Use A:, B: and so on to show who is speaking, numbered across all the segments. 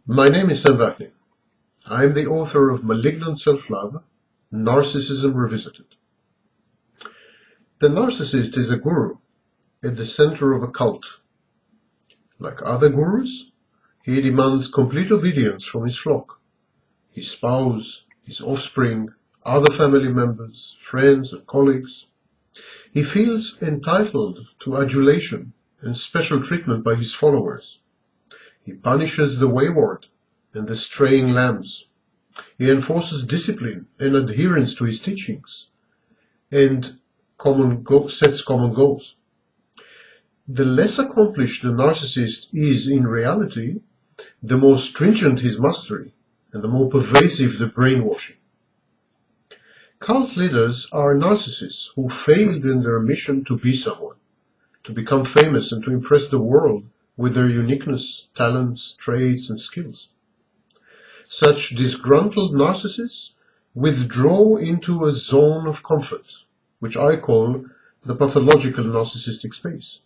A: My name is Vaknin. I am the author of Malignant Self-Love, Narcissism Revisited. The narcissist is a guru at the center of a cult. Like other gurus, he demands complete obedience from his flock, his spouse, his offspring, other family members, friends and colleagues. He feels entitled to adulation and special treatment by his followers. He punishes the wayward and the straying lambs. He enforces discipline and adherence to his teachings and sets common goals. The less accomplished the narcissist is in reality, the more stringent his mastery and the more pervasive the brainwashing. Cult leaders are narcissists who failed in their mission to be someone, to become famous and to impress the world with their uniqueness, talents, traits, and skills. Such disgruntled narcissists withdraw into a zone of comfort, which I call the pathological narcissistic space.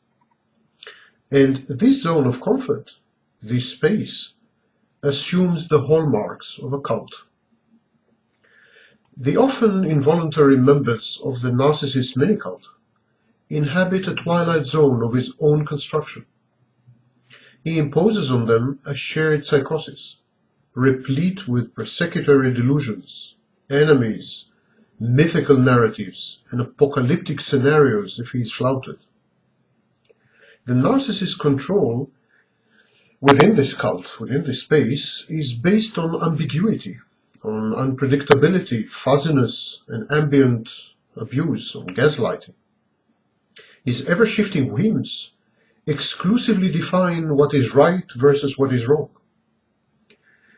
A: And this zone of comfort, this space, assumes the hallmarks of a cult. The often involuntary members of the narcissist mini-cult inhabit a twilight zone of his own construction. He imposes on them a shared psychosis, replete with persecutory delusions, enemies, mythical narratives, and apocalyptic scenarios if he is flouted. The narcissist's control within this cult, within this space, is based on ambiguity, on unpredictability, fuzziness, and ambient abuse, on gaslighting. His ever-shifting whims exclusively define what is right versus what is wrong,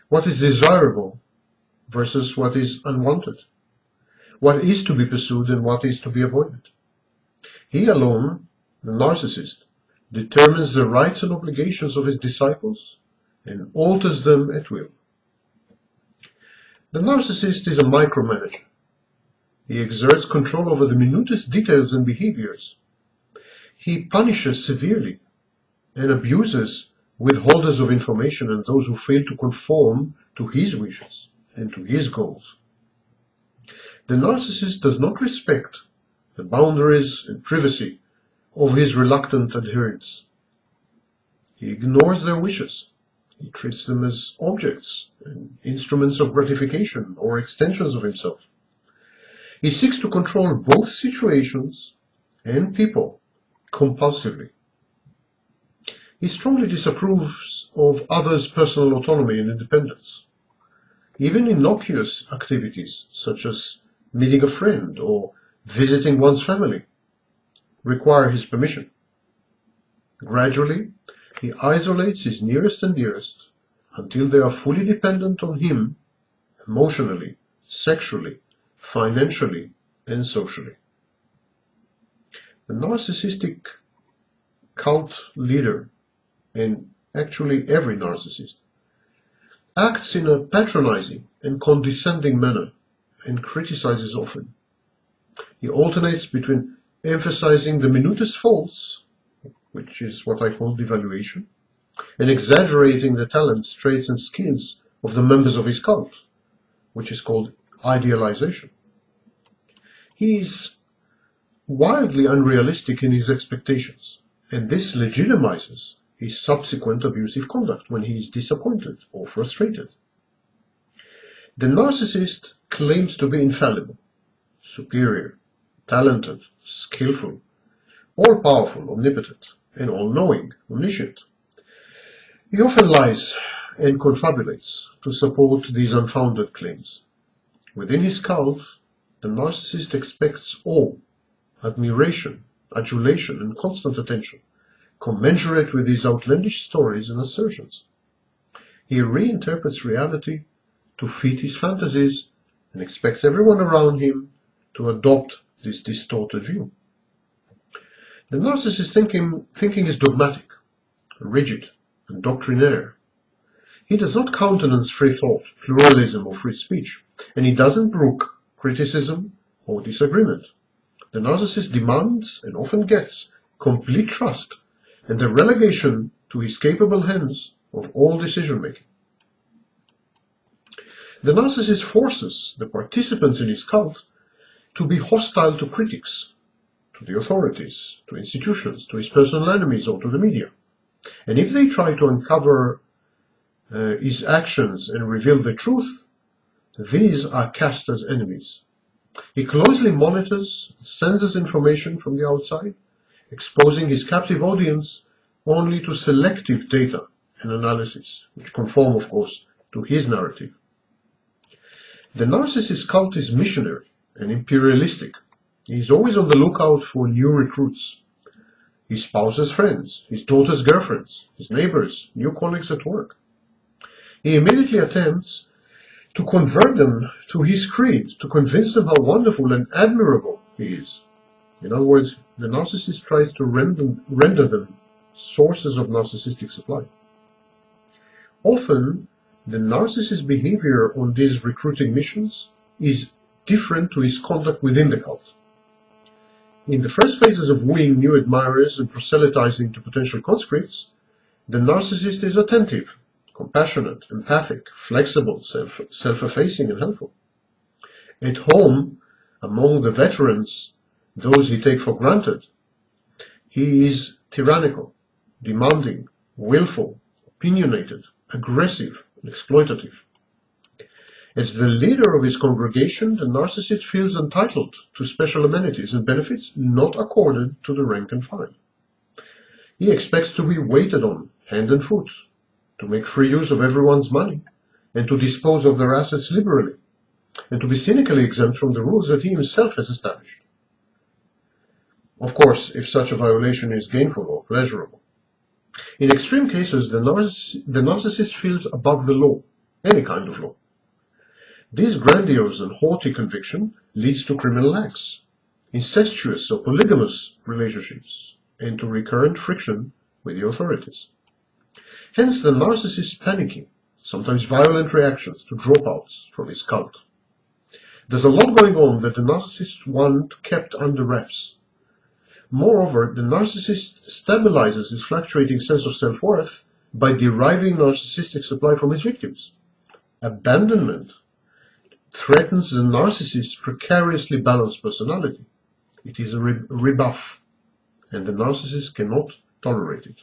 A: what is desirable versus what is unwanted, what is to be pursued and what is to be avoided. He alone, the narcissist, determines the rights and obligations of his disciples and alters them at will. The narcissist is a micromanager. He exerts control over the minutest details and behaviors. He punishes severely and abuses withholders of information and those who fail to conform to his wishes and to his goals. The narcissist does not respect the boundaries and privacy of his reluctant adherents. He ignores their wishes. He treats them as objects and instruments of gratification or extensions of himself. He seeks to control both situations and people compulsively. He strongly disapproves of others' personal autonomy and independence. Even innocuous activities, such as meeting a friend or visiting one's family, require his permission. Gradually, he isolates his nearest and dearest until they are fully dependent on him emotionally, sexually, financially, and socially. The narcissistic cult leader, and actually every narcissist, acts in a patronizing and condescending manner and criticizes often. He alternates between emphasizing the minutest faults, which is what I call devaluation, and exaggerating the talents, traits, and skills of the members of his cult, which is called idealization. He is wildly unrealistic in his expectations, and this legitimizes his subsequent abusive conduct when he is disappointed or frustrated. The narcissist claims to be infallible, superior, talented, skillful, all-powerful, omnipotent, and all-knowing, omniscient. He often lies and confabulates to support these unfounded claims. Within his cult, the narcissist expects awe, admiration, adulation, and constant attention, commensurate with his outlandish stories and assertions. He reinterprets reality to fit his fantasies and expects everyone around him to adopt this distorted view. The narcissist's thinking is dogmatic, rigid, and doctrinaire. He does not countenance free thought, pluralism, or free speech, and he doesn't brook criticism or disagreement. The narcissist demands, and often gets, complete trust and the relegation to his capable hands of all decision-making. The narcissist forces the participants in his cult to be hostile to critics, to the authorities, to institutions, to his personal enemies, or to the media. And if they try to uncover his actions and reveal the truth, these are cast as enemies. He closely monitors, censors information from the outside, exposing his captive audience only to selective data and analysis, which conform, of course, to his narrative. The narcissist cult is missionary and imperialistic. He is always on the lookout for new recruits. His spouse's friends, his daughter's girlfriends, his neighbors, new colleagues at work. He immediately attempts to convert them to his creed, to convince them how wonderful and admirable he is. In other words, the narcissist tries to render them sources of narcissistic supply. Often, the narcissist's behavior on these recruiting missions is different to his conduct within the cult. In the first phases of wooing new admirers and proselytizing to potential conscripts, the narcissist is attentive, compassionate, empathic, flexible, self-effacing, and helpful. At home, among the veterans, those he takes for granted, he is tyrannical, demanding, willful, opinionated, aggressive, and exploitative. As the leader of his congregation, the narcissist feels entitled to special amenities and benefits not accorded to the rank and file. He expects to be waited on, hand and foot, to make free use of everyone's money, and to dispose of their assets liberally, and to be cynically exempt from the rules that he himself has established. Of course, if such a violation is gainful or pleasurable. In extreme cases, the narcissist feels above the law, any kind of law. This grandiose and haughty conviction leads to criminal acts, incestuous or polygamous relationships, and to recurrent friction with the authorities. Hence the narcissist's panicky, sometimes violent reactions to dropouts from his cult. There's a lot going on that the narcissists want kept under wraps. Moreover, the narcissist stabilizes his fluctuating sense of self-worth by deriving narcissistic supply from his victims. Abandonment threatens the narcissist's precariously balanced personality. It is a rebuff, and the narcissist cannot tolerate it.